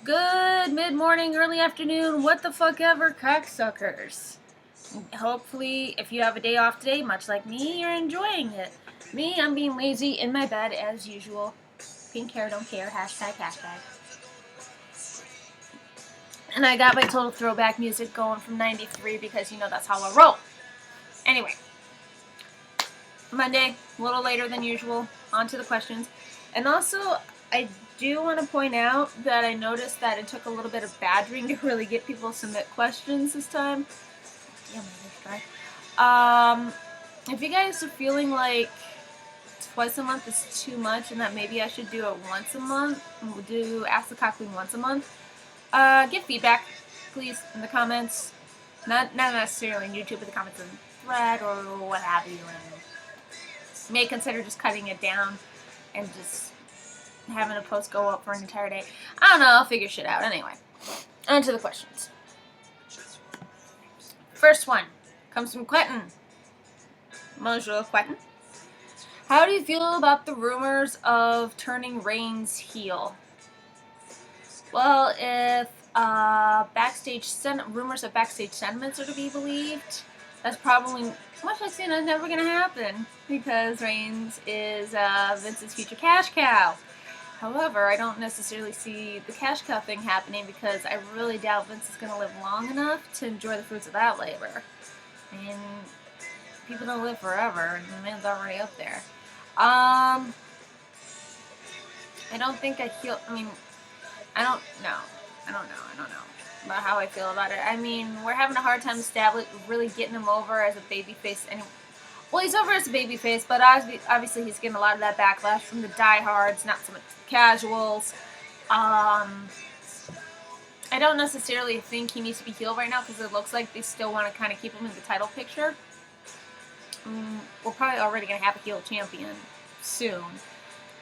Good mid-morning, early afternoon, what the fuck ever, cocksuckers. Hopefully, if you have a day off today, much like me, you're enjoying it. Me, I'm being lazy in my bed as usual. Pink hair, don't care, hashtag. And I got my total throwback music going from 93 because, you know, that's how I roll. Anyway, Monday, a little later than usual, on to the questions. And also, I do want to point out that I noticed that it took a little bit of badgering to really get people to submit questions this time. Damn, my dry. If you guys are feeling like twice a month is too much and that maybe I should do it once a month, we'll do Ask the KoK Queen once a month, give feedback, please, in the comments. Not necessarily on YouTube, but the comments in the thread or what have you. And may consider just cutting it down and just having a post go up for an entire day. I don't know, I'll figure shit out. Anyway, on to the questions. First one comes from Quentin. Bonjour, Quentin. How do you feel about the rumors of turning Reigns heel? Well, if rumors of backstage sentiments are to be believed, that's probably, much like saying, that's never going to happen because Reigns is Vince's future cash cow. However, I don't necessarily see the cash cow thing happening because I really doubt Vince is going to live long enough to enjoy the fruits of that labor. I mean, people don't live forever, and the man's already up there. I don't think I feel, I don't know about how I feel about it. I mean, we're having a hard time really getting him over as a babyface. Well, he's over as a babyface, but obviously he's getting a lot of that backlash from the diehards, not so much the casuals. I don't necessarily think he needs to be heel right now because it looks like they still want to kind of keep him in the title picture. We're probably already going to have a heel champion soon,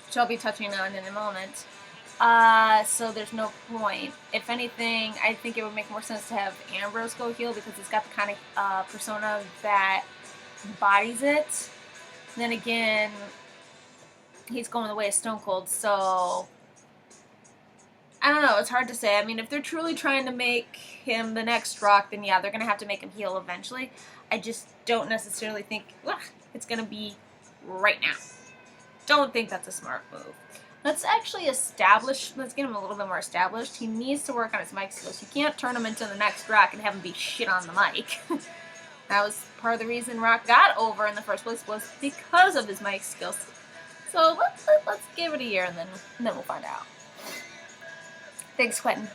which I'll be touching on in a moment. So there's no point. If anything, I think it would make more sense to have Ambrose go heel because it's got the kind of persona that embodies it. Then again, he's going the way of Stone Cold, so I don't know, it's hard to say. I mean, if they're truly trying to make him the next Rock, then yeah, they're going to have to make him heel eventually. I just don't necessarily think it's going to be right now. Don't think that's a smart move. Let's get him a little bit more established. He needs to work on his mic skills. You can't turn him into the next Rock and have him be shit on the mic. That was part of the reason Rock got over in the first place, was because of his mic skills. So let's give it a year and then we'll find out. Thanks, Quentin.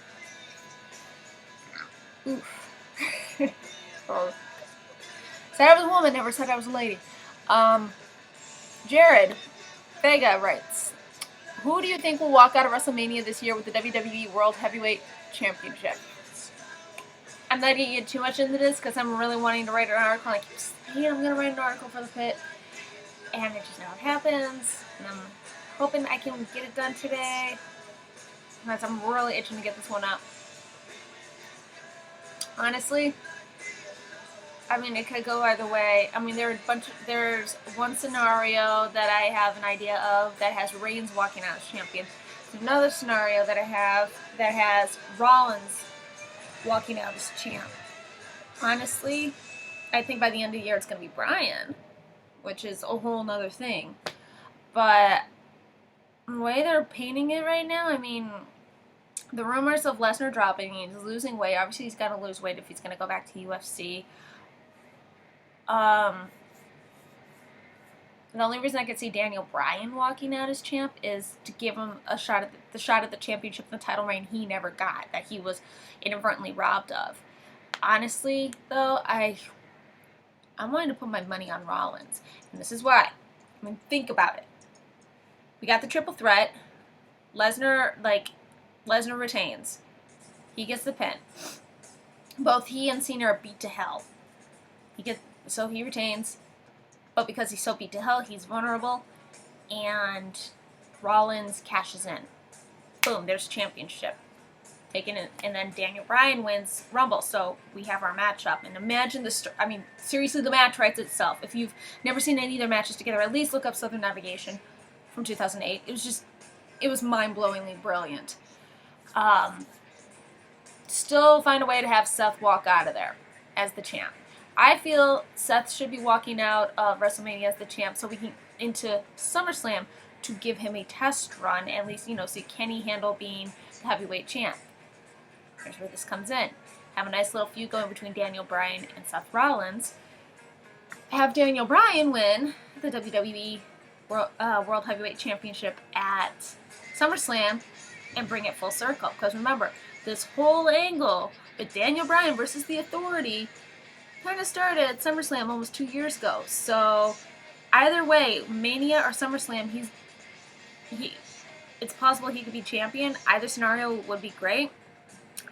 Oof. Said I was a woman, never said I was a lady. Jared Vega writes, who do you think will walk out of WrestleMania this year with the WWE World Heavyweight Championship? I'm not going to get too much into this because I'm really wanting to write an article. I keep saying I'm going to write an article for the pit, and it just never happens. And I'm hoping I can get it done today. Because I'm really itching to get this one up. Honestly, I mean, it could go either way. I mean, there's one scenario that I have an idea of that has Reigns walking out as champion. There's another scenario that I have that has Rollins walking out as champ. Honestly, I think by the end of the year it's going to be Bryan, which is a whole nother thing. But the way they're painting it right now, I mean, the rumors of Lesnar dropping, he's losing weight. Obviously, he's got to lose weight if he's going to go back to UFC. The only reason I could see Daniel Bryan walking out as champ is to give him a shot at the championship, the title reign he never got, that he was inadvertently robbed of. Honestly, though, I'm wanting to put my money on Rollins, and this is why. I mean, think about it. We got the triple threat. Lesnar retains. He gets the pin. Both he and Cena are beat to hell. So he retains, but because he's so beat to hell, he's vulnerable, and Rollins cashes in. Boom, there's championship. Taken it, and then Daniel Bryan wins Rumble, so we have our matchup. And imagine seriously, the match writes itself. If you've never seen any of their matches together, at least look up Southern Navigation from 2008. It was mind-blowingly brilliant. still find a way to have Seth walk out of there as the champ. I feel Seth should be walking out of WrestleMania as the champ so we can into SummerSlam to give him a test run, at least, see can he handle being the heavyweight champ. Here's where this comes in. Have a nice little feud going between Daniel Bryan and Seth Rollins. Have Daniel Bryan win the WWE World Heavyweight Championship at SummerSlam and bring it full circle. Because remember, this whole angle with Daniel Bryan versus The Authority kind of started at SummerSlam almost 2 years ago. So either way, Mania or SummerSlam, it's possible he could be champion. Either scenario would be great.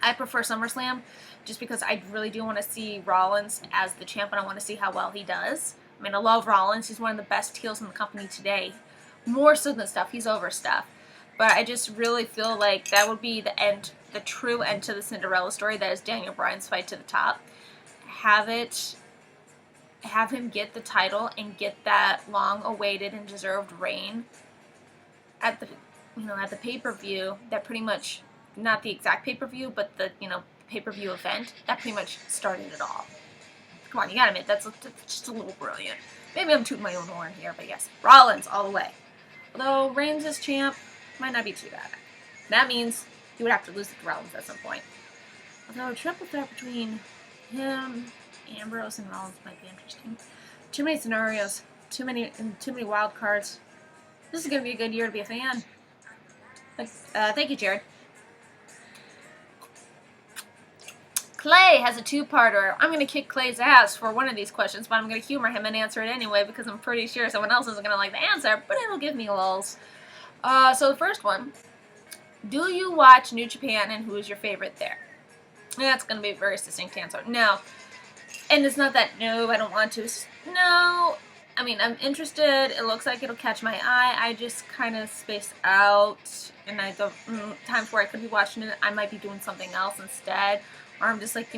I prefer SummerSlam just because I really do want to see Rollins as the champ, and I want to see how well he does. I mean, I love Rollins. He's one of the best heels in the company today. More so than Stuff. He's over Stuff. But I just really feel like that would be the end, the true end to the Cinderella story. That is Daniel Bryan's fight to the top. Have him get the title and get that long-awaited and deserved reign at the pay-per-view. That pretty much, not the exact pay-per-view, but the pay-per-view event that pretty much started it all. Come on, you gotta admit that's just a little brilliant. Maybe I'm tooting my own horn here, but yes, Rollins all the way. Although Reigns as champ might not be too bad. That means he would have to lose to Rollins at some point. Although a triple threat between him, Ambrose, and Rollins might be interesting. Too many scenarios, too many wild cards. This is gonna be a good year to be a fan. Thank you, Jared. Clay has a two-parter. I'm going to kick Clay's ass for one of these questions, but I'm going to humor him and answer it anyway because I'm pretty sure someone else isn't going to like the answer, but it'll give me lulz. So the first one, do you watch New Japan and who is your favorite there? That's going to be a very succinct answer. No. And it's not that, no, I don't want to. No. I mean, I'm interested. It looks like it'll catch my eye. I just kind of space out, and I don't, times where I could be watching it, I might be doing something else instead. Or I'm just like,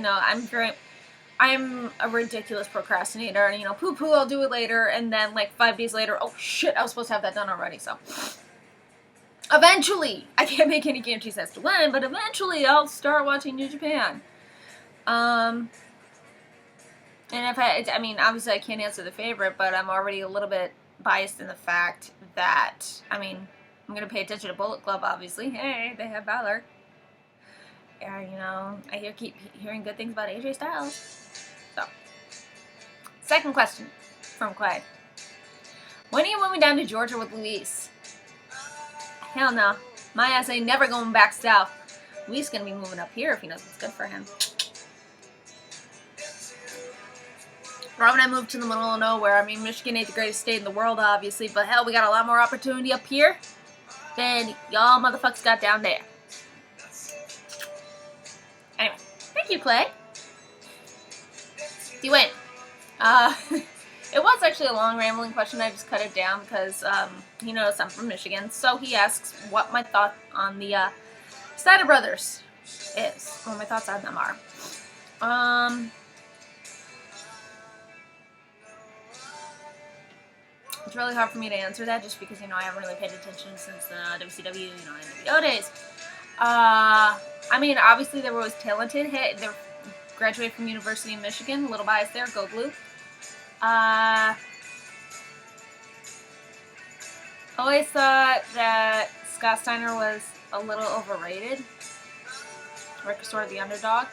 I'm a ridiculous procrastinator, and, poo-poo, I'll do it later, and then, 5 days later, oh, shit, I was supposed to have that done already, so. Eventually, I can't make any guarantees as to when, but eventually I'll start watching New Japan. And obviously I can't answer the favorite, but I'm already a little bit biased in the fact that, I'm going to pay attention to Bullet Club, obviously. Hey, they have Balor. I keep hearing good things about AJ Styles. So, second question from Clay. When are you moving down to Georgia with Luis? Hell no. My ass ain't never going back south. Luis gonna be moving up here if he knows what's good for him. Rob and I moved to the middle of nowhere. Michigan ain't the greatest state in the world, obviously, but hell, we got a lot more opportunity up here than y'all motherfuckers got down there. Anyway, thank you, Clay. You win. It was actually a long, rambling question. I just cut it down because he knows I'm from Michigan. So he asks what my thought on the Steiner brothers is. What my thoughts on them are. It's really hard for me to answer that just because, I haven't really paid attention since the WCW, NWO days. Obviously they were always talented. Hey, they graduated from University of Michigan. A little biased there. Go Blue. Always thought that Scott Steiner was a little overrated. Rick sort of the underdog.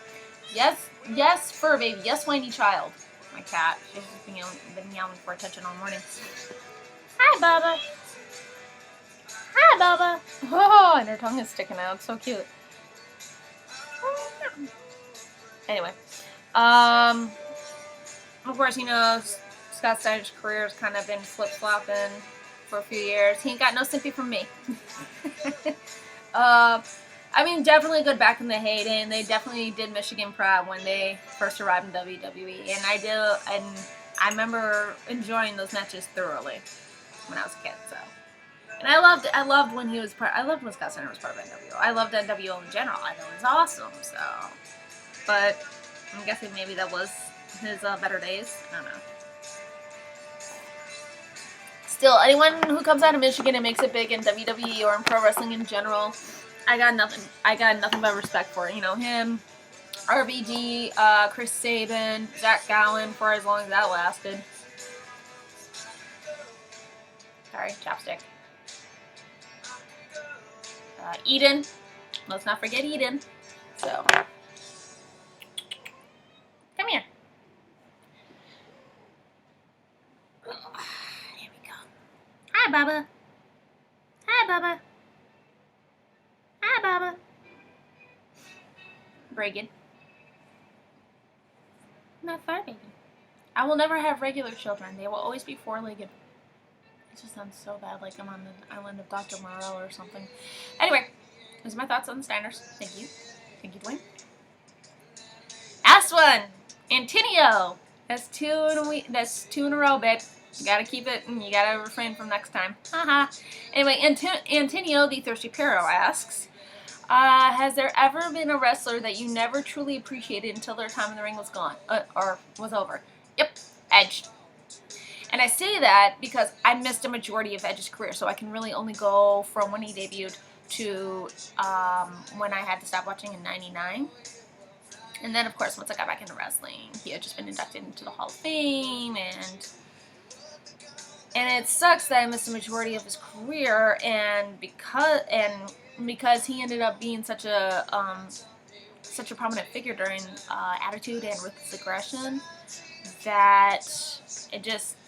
Yes, fur baby. Yes, whiny child. My cat. She's just been meowing for attention all morning. Hi, Bubba. Hi, Bubba. Oh, and her tongue is sticking out. So cute. Anyway, of course, Scott Steiner's career has kind of been flip-flopping for a few years. He ain't got no sympathy from me. Definitely good back in the heyday, and they definitely did Michigan proud when they first arrived in WWE, and I remember enjoying those matches thoroughly when I was a kid, so. And I loved when he was I loved when Scott Steiner was part of NWO. I loved NWO in general. I thought it was awesome, so. But I'm guessing maybe that was his better days. I don't know. Still, anyone who comes out of Michigan and makes it big in WWE or in pro wrestling in general, I got nothing but respect for. Him, RBD, Chris Sabin, Zach Gowen for as long as that lasted. Sorry, chopstick. Eden. Let's not forget Eden. So, come here. Here we go. Hi, Baba. Hi, Baba. Hi, Baba. Reagan. Not far, baby. I will never have regular children. They will always be four-legged. It just sounds so bad, like I'm on the island of Dr. Moreau or something. Anyway, those are my thoughts on the Steiners. Thank you. Thank you, Dwayne. Last one. Antonio. That's two in a row, babe. You gotta keep it, and you gotta refrain from next time. Haha. Anyway, Antonio, the Thirsty Pero, asks, has there ever been a wrestler that you never truly appreciated until their time in the ring was gone, or was over? Yep, Edge. And I say that because I missed a majority of Edge's career, so I can really only go from when he debuted to when I had to stop watching in '99. And then, of course, once I got back into wrestling, he had just been inducted into the Hall of Fame, and it sucks that I missed the majority of his career, and because he ended up being such a prominent figure during Attitude and Ruthless Aggression, that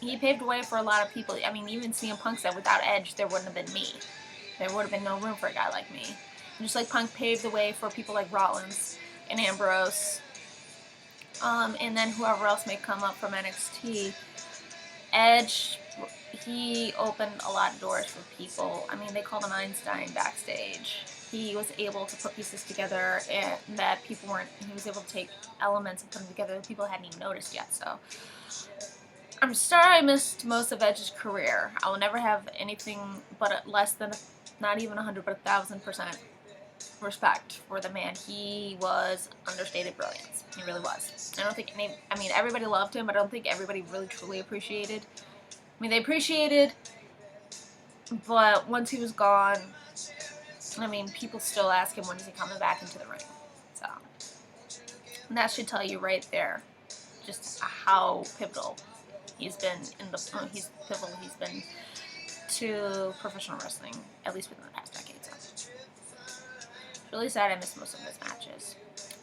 he paved the way for a lot of people. I mean, even CM Punk said without Edge, there wouldn't have been me. There would have been no room for a guy like me. And just like Punk paved the way for people like Rollins and Ambrose, and then whoever else may come up from NXT, Edge, he opened a lot of doors for people. I mean, they called him Einstein backstage. He was able to put pieces together and that people weren't, he was able to take elements and put them together that people hadn't even noticed yet. So I'm sorry I missed most of Edge's career. I will never have anything but less than, not even 100, but 1,000% respect for the man. He was understated brilliance. He really was. I don't think everybody loved him, but I don't think everybody really truly appreciated. I mean, they appreciated, but once he was gone, I mean, people still ask him when is he coming back into the ring. So, and that should tell you right there just how pivotal he's been he's been to professional wrestling, at least within the past decade. So, it's really sad I missed most of his matches.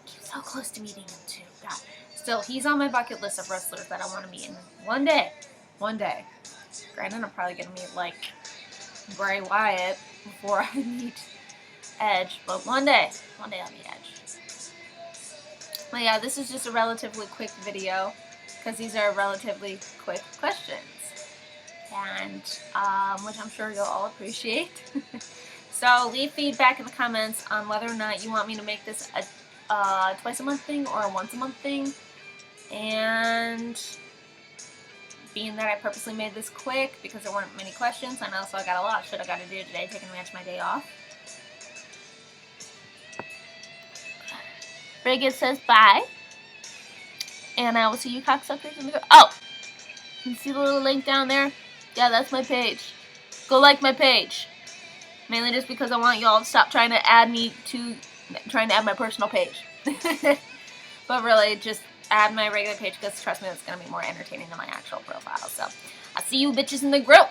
He's so close to meeting him too. God. Still, he's on my bucket list of wrestlers that I want to meet in one day. One day. Granted, I'm probably going to meet, like, Bray Wyatt before I meet Edge, but one day I'll meet Edge. Well, yeah, this is just a relatively quick video, because these are relatively quick questions, and which I'm sure you'll all appreciate. So leave feedback in the comments on whether or not you want me to make this a twice a month thing or a once a month thing, and being that I purposely made this quick because there weren't many questions, and also I got a lot of shit I got to do today, taking advantage of my day off. Brigid says bye, and I will see you cocksuckers in the oh! You see the little link down there? Yeah, that's my page. Go like my page. Mainly just because I want y'all to stop trying to add my personal page. But really, just add my regular page because trust me, it's going to be more entertaining than my actual profile. So, I'll see you bitches in the group.